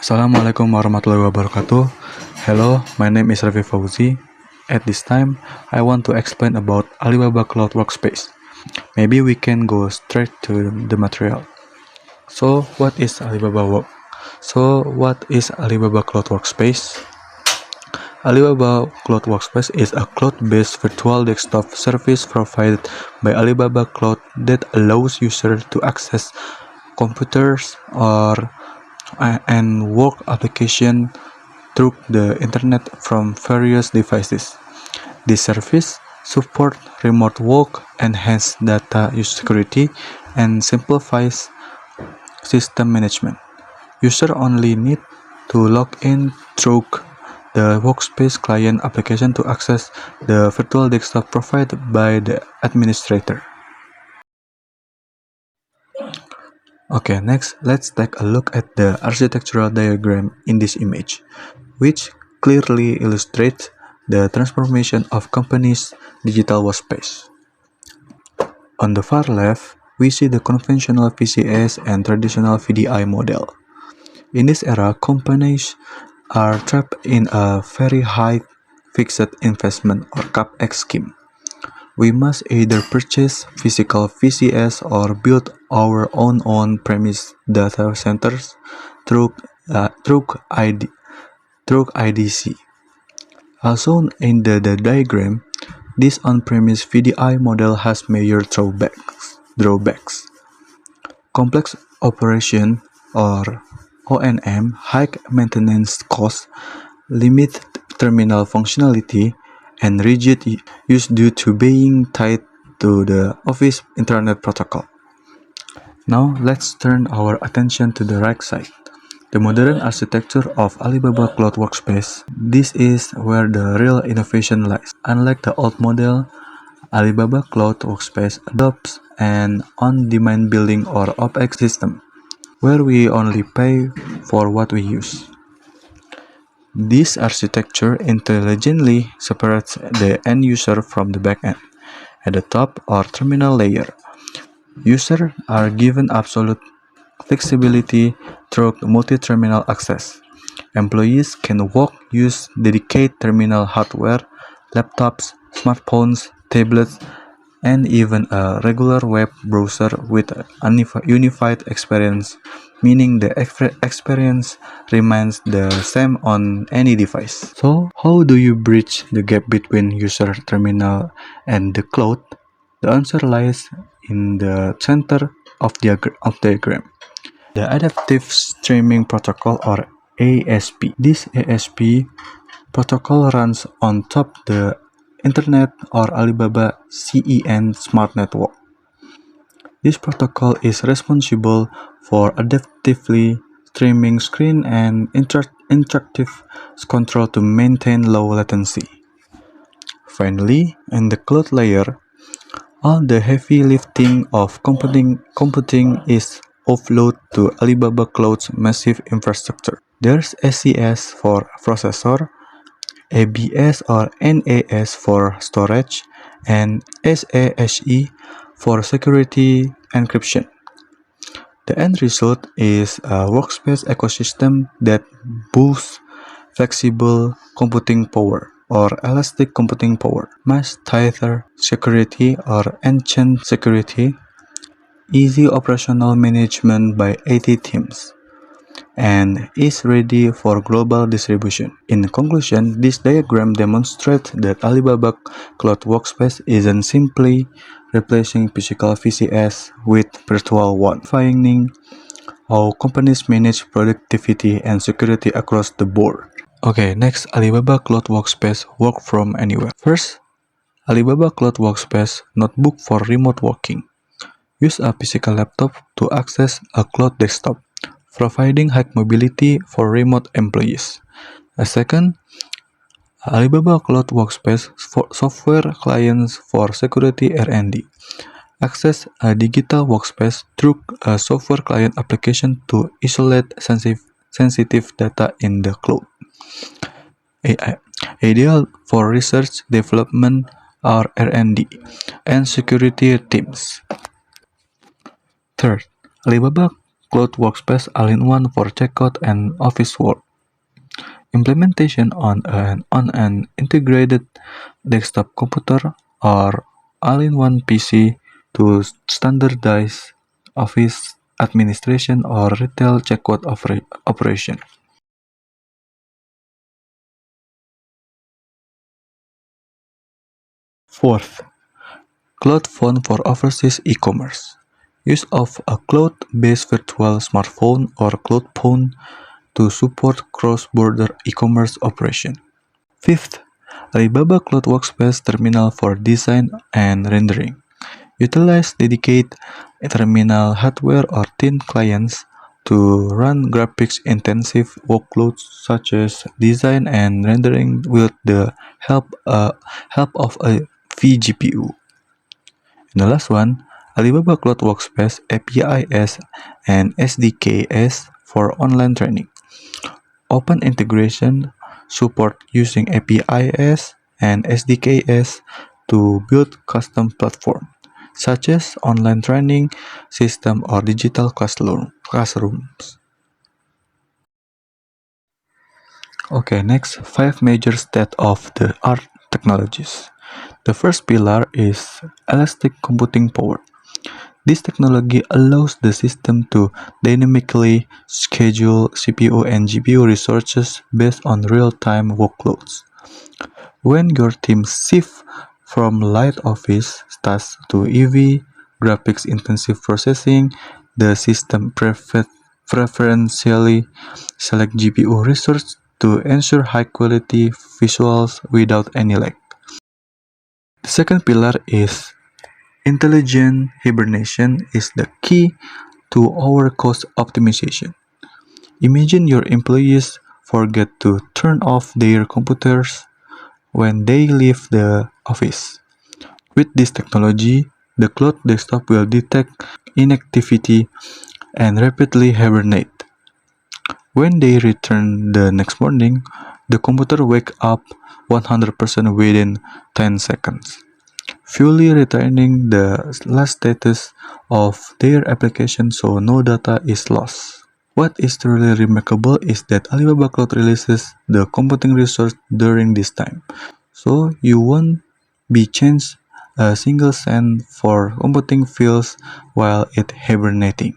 Assalamualaikum warahmatullahi wabarakatuh. Hello, my name is Rafif Fauzi. At this time, I want to explain about Alibaba Cloud Workspace. Maybe we can go straight to the material. What is Alibaba Cloud Workspace? Alibaba Cloud Workspace is a cloud-based virtual desktop service provided by Alibaba Cloud that allows users to access computers and work applications through the internet from various devices. This service supports remote work, enhances data security, and simplifies system management. Users only need to log in through the Workspace client application to access the virtual desktop provided by the administrator. Okay, next, let's take a look at the architectural diagram in this image, which clearly illustrates the transformation of companies' digital workspace. On the far left, we see the conventional VCS and traditional VDI model. In this era, companies are trapped in a very high fixed investment or CapEx scheme. We must either purchase physical VCS or build our own on-premise data centers through IDC. Also, in the diagram, this on-premise VDI model has major drawbacks. Complex operation or O&M, high maintenance costs, limited terminal functionality, and rigid use due to being tied to the Office Internet Protocol. Now, let's turn our attention to the right side, the modern architecture of Alibaba Cloud Workspace. This is where the real innovation lies. Unlike the old model, Alibaba Cloud Workspace adopts an on-demand billing or OpEx system, where we only pay for what we use. This architecture intelligently separates the end user from the backend. At the top or terminal layer, users are given absolute flexibility through multi-terminal access. Employees can use dedicated terminal hardware, laptops, smartphones, tablets, and even a regular web browser with a unified experience, meaning the experience remains the same on any device. So, how do you bridge the gap between user terminal and the cloud? The answer lies in the center of the diagram. The Adaptive Streaming Protocol or ASP. This ASP protocol runs on top the Internet or Alibaba CEN Smart Network. This protocol is responsible for adaptively streaming screen and interactive control to maintain low latency. Finally, in the cloud layer, all the heavy lifting of computing is offloaded to Alibaba Cloud's massive infrastructure. There's SCS for processor, ABS or NAS for storage, and SASE for security encryption. The end result is a workspace ecosystem that boosts flexible computing power or elastic computing power, much tighter security or ancient security, easy operational management by IT teams, and is ready for global distribution. In conclusion, this diagram demonstrates that Alibaba Cloud Workspace isn't simply replacing physical VCS with virtual one, defining how companies manage productivity and security across the board. Okay, next, Alibaba Cloud Workspace work from anywhere. First, Alibaba Cloud Workspace notebook for remote working. Use a physical laptop to access a cloud desktop, providing high mobility for remote employees. Second, Alibaba Cloud Workspace for software clients for security R&D. Access a digital workspace through a software client application to isolate sensitive data in the cloud. Ideal for research, development, or R&D, and security teams. Third, Alibaba Cloud Workspace all-in-one for checkout and office work. Implementation on an integrated desktop computer or all-in-one PC to standardize office administration or retail checkout operation. Fourth, Cloud Phone for overseas e-commerce. Use of a cloud-based virtual smartphone or cloud phone to support cross-border e-commerce operation. Fifth, Alibaba Cloud Workspace terminal for design and rendering. Utilize dedicated terminal hardware or thin clients to run graphics-intensive workloads such as design and rendering with the help of a vGPU. And the last one, Alibaba Cloud Workspace APIs and SDKs for online training. Open integration support using APIs and SDKs to build custom platforms, such as online training system or digital classrooms. Okay, next, 5 major state-of-the-art technologies. The first pillar is elastic computing power. This technology allows the system to dynamically schedule CPU and GPU resources based on real-time workloads. When your team shifts from light office tasks to EV, graphics-intensive processing, the system preferentially select GPU resources to ensure high-quality visuals without any lag. The second pillar is intelligent hibernation is the key to our cost optimization. Imagine your employees forget to turn off their computers when they leave the office. With this technology, the cloud desktop will detect inactivity and rapidly hibernate. When they return the next morning, the computer wakes up 100% within 10 seconds, fully returning the last status of their application so no data is lost. What is truly remarkable is that Alibaba Cloud releases the computing resource during this time, so you won't be changed a single cent for computing fields while it hibernating.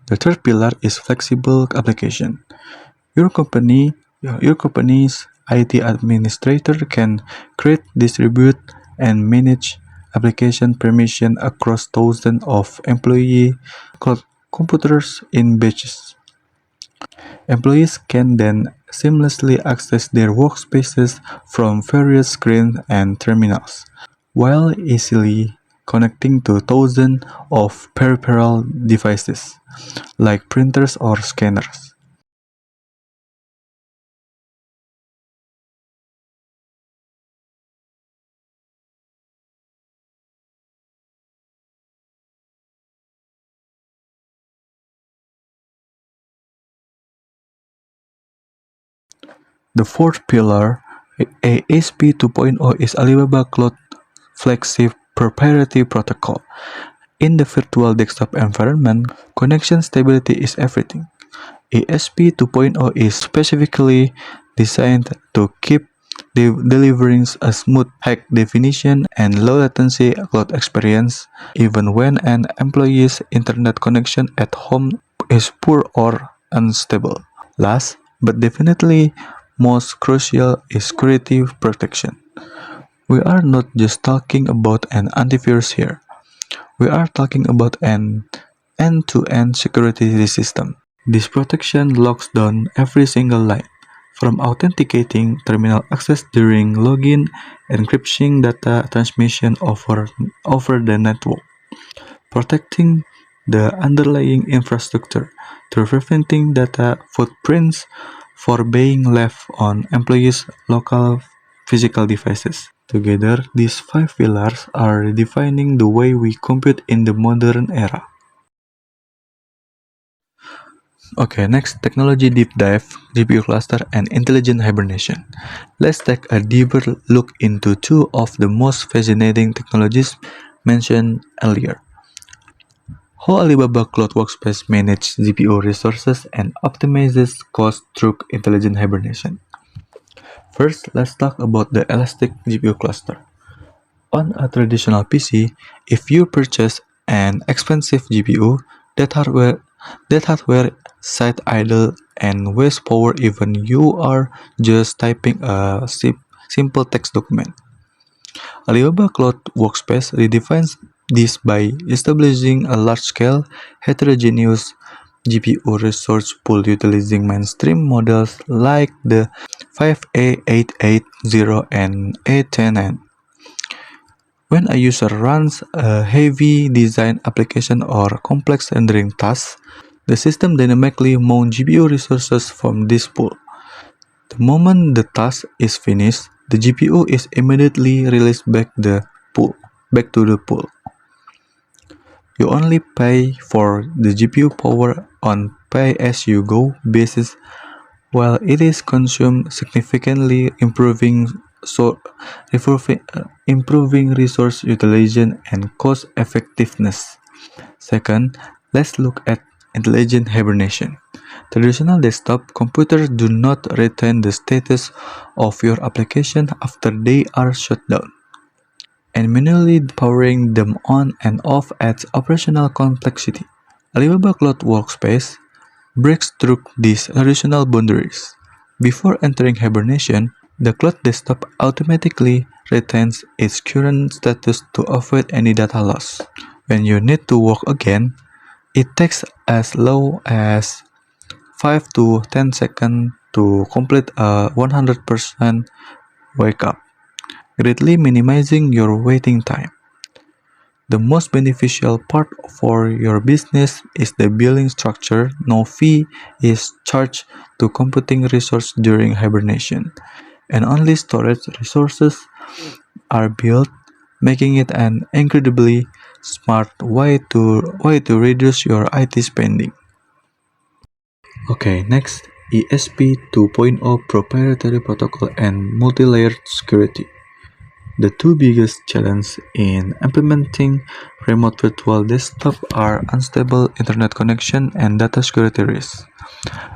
The third pillar is flexible application. Your company's IT administrator can create, distribute, and manage application permission across thousands of employee cloud computers in batches. Employees can then seamlessly access their workspaces from various screens and terminals, while easily connecting to thousands of peripheral devices, like printers or scanners. The fourth pillar, ASP 2.0, is Alibaba Cloud Flagship Proprietary Protocol. In the virtual desktop environment, connection stability is everything. ASP 2.0 is specifically designed to keep delivering a smooth, high definition, and low latency cloud experience, even when an employee's internet connection at home is poor or unstable. Last, but definitely most crucial, is security protection. We are not just talking about an antivirus here. We are talking about an end-to-end security system. This protection locks down every single line, from authenticating terminal access during login, encrypting data transmission over the network, protecting the underlying infrastructure through preventing data footprints for being left on employees' local physical devices. Together, these 5 pillars are redefining the way we compute in the modern era. Okay, next, technology deep dive, GPU cluster, and intelligent hibernation. Let's take a deeper look into two of the most fascinating technologies mentioned earlier. How Alibaba Cloud Workspace manages GPU resources and optimizes cost through intelligent hibernation. First, let's talk about the elastic GPU cluster. On a traditional PC, if you purchase an expensive GPU, that hardware sits idle and wastes power even you are just typing a simple text document. Alibaba Cloud Workspace redefines this by establishing a large-scale, heterogeneous GPU resource pool utilizing mainstream models like the 5A880 and A10N. When a user runs a heavy design application or complex rendering task, the system dynamically mounts GPU resources from this pool. The moment the task is finished, the GPU is immediately released back to the pool. You only pay for the GPU power on pay-as-you-go basis while it is consumed, significantly improving resource utilization and cost effectiveness. Second, let's look at intelligent hibernation. Traditional desktop computers do not retain the status of your application after they are shut down, and manually powering them on and off adds operational complexity. Alibaba Cloud Workspace breaks through these traditional boundaries. Before entering hibernation, the cloud desktop automatically retains its current status to avoid any data loss. When you need to work again, it takes as low as 5 to 10 seconds to complete a 100% wake up, greatly minimizing your waiting time. The most beneficial part for your business is the billing structure. No fee is charged to computing resource during hibernation, and only storage resources are billed, making it an incredibly smart way to reduce your IT spending. Okay, next, ESP 2.0 proprietary protocol and multi-layered security. The two biggest challenges in implementing remote virtual desktop are unstable internet connection and data security risks.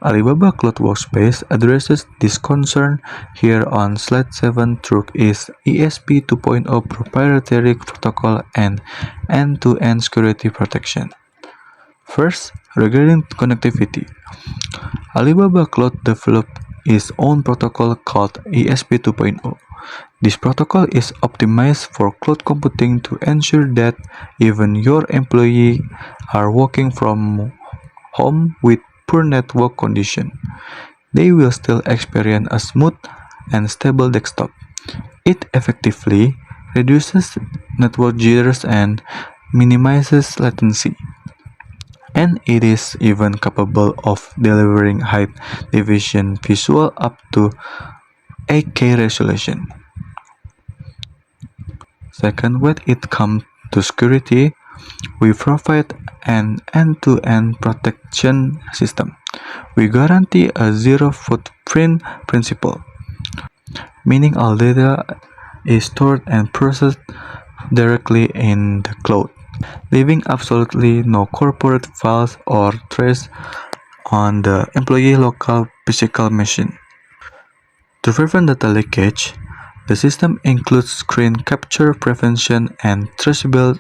Alibaba Cloud Workspace addresses this concern here on slide 7 through its ESP 2.0 proprietary protocol and end-to-end security protection. First, regarding connectivity, Alibaba Cloud developed its own protocol called ESP 2.0. This protocol is optimized for cloud computing to ensure that even your employees are working from home with poor network condition, they will still experience a smooth and stable desktop. It effectively reduces network jitters and minimizes latency, and it is even capable of delivering high definition visual up to 8K resolution. Second, when it comes to security, we provide an end-to-end protection system. We guarantee a zero footprint principle, meaning all data is stored and processed directly in the cloud, leaving absolutely no corporate files or trace on the employee local physical machine. To prevent data leakage, the system includes screen capture prevention and traceable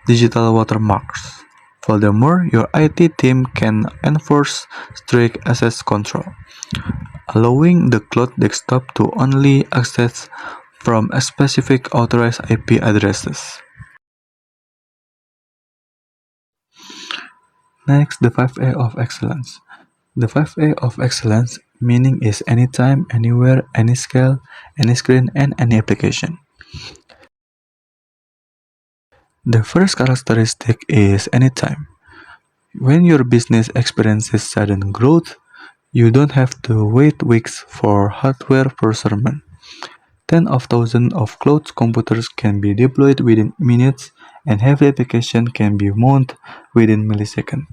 digital watermarks. Furthermore, your IT team can enforce strict access control, allowing the cloud desktop to only access from a specific authorized IP addresses. Next, the 5A of excellence. The 5A of excellence meaning is anytime, anywhere, any scale, any screen, and any application. The first characteristic is anytime. When your business experiences sudden growth, you don't have to wait weeks for hardware procurement. Tens of thousands of cloud computers can be deployed within minutes, and heavy applications can be mounted within milliseconds.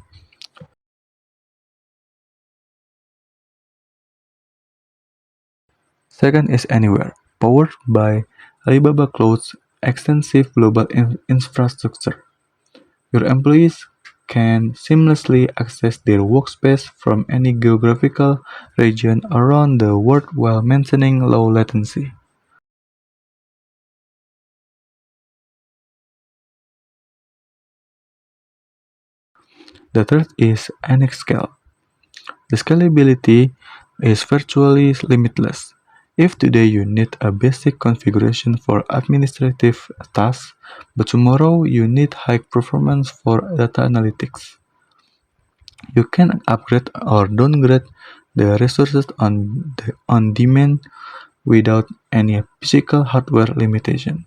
Second is anywhere, powered by Alibaba Cloud's extensive global infrastructure. Your employees can seamlessly access their workspace from any geographical region around the world while maintaining low latency. The third is NX scale. The scalability is virtually limitless. If today you need a basic configuration for administrative tasks, but tomorrow you need high performance for data analytics, you can upgrade or downgrade the resources on demand without any physical hardware limitation.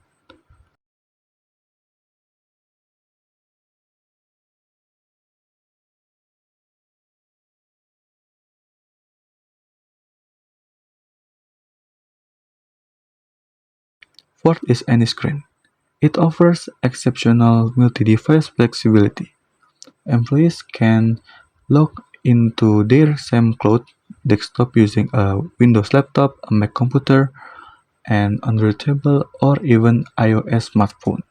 Fourth is AnyScreen. It offers exceptional multi-device flexibility. Employees can log into their same cloud desktop using a Windows laptop, a Mac computer, an Android tablet, or even iOS smartphone.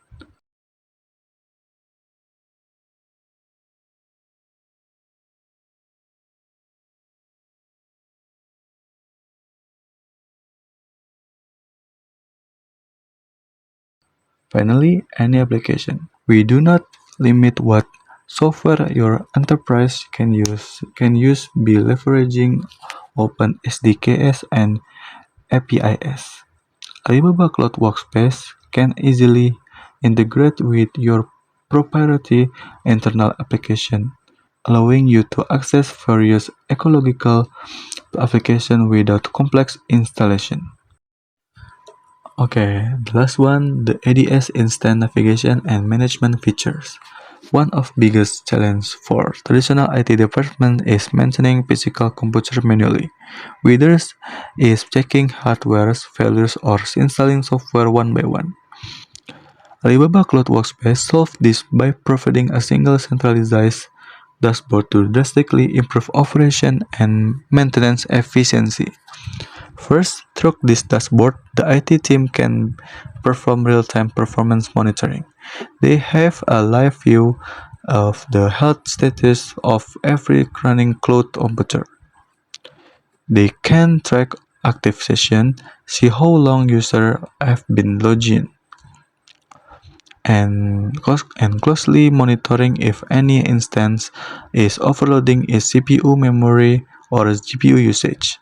Finally, any application. We do not limit what software your enterprise can use by leveraging open SDKs and APIs. Alibaba Cloud Workspace can easily integrate with your proprietary internal application, allowing you to access various ecological applications without complex installation. Okay, the last one, the ADS instant navigation and management features. One of biggest challenge for traditional IT department is maintaining physical computer manually. Whether is checking hardware failures or installing software one by one. Alibaba Cloud Workspace solves this by providing a single centralized dashboard to drastically improve operation and maintenance efficiency. First, through this dashboard, the IT team can perform real-time performance monitoring. They have a live view of the health status of every running cloud computer. They can track active session, see how long users have been logged in, and closely monitoring if any instance is overloading its CPU memory or its GPU usage.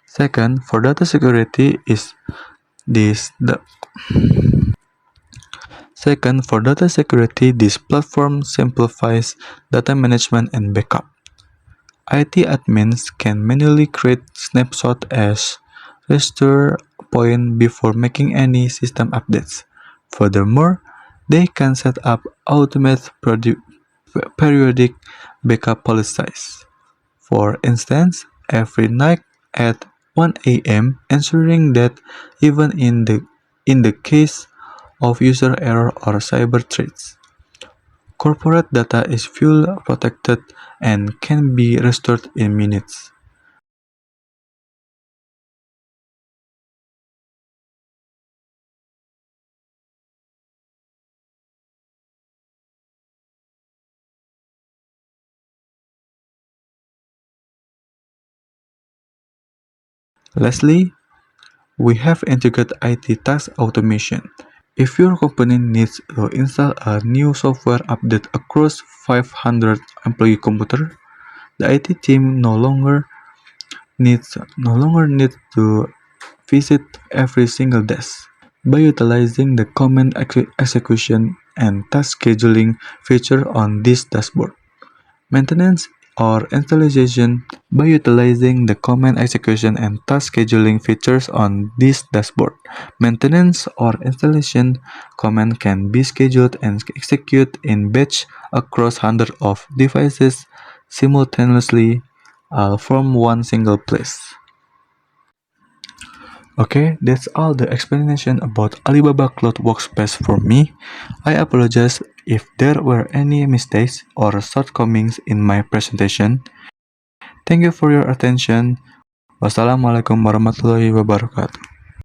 Second, for data security is this the Second, for data security, this platform simplifies data management and backup. IT admins can manually create snapshots as restore point before making any system updates. Furthermore, they can set up automated periodic backup policies. For instance, every night at 1 a.m., ensuring that even in the case of user error or cyber threats, corporate data is fully protected and can be restored in minutes. Lastly, we have integrated IT task automation. If your company needs to install a new software update across 500 employee computers, the IT team no longer needs to visit every single desk. by utilizing the command execution and task scheduling feature on this dashboard. Maintenance or installation by utilizing the command execution and task scheduling features on this dashboard. Maintenance or installation command can be scheduled and executed in batch across hundreds of devices simultaneously, from one single place. Okay, that's all the explanation about Alibaba Cloud Workspace for me. I apologize if there were any mistakes or shortcomings in my presentation. Thank you for your attention. Wassalamualaikum warahmatullahi wabarakatuh.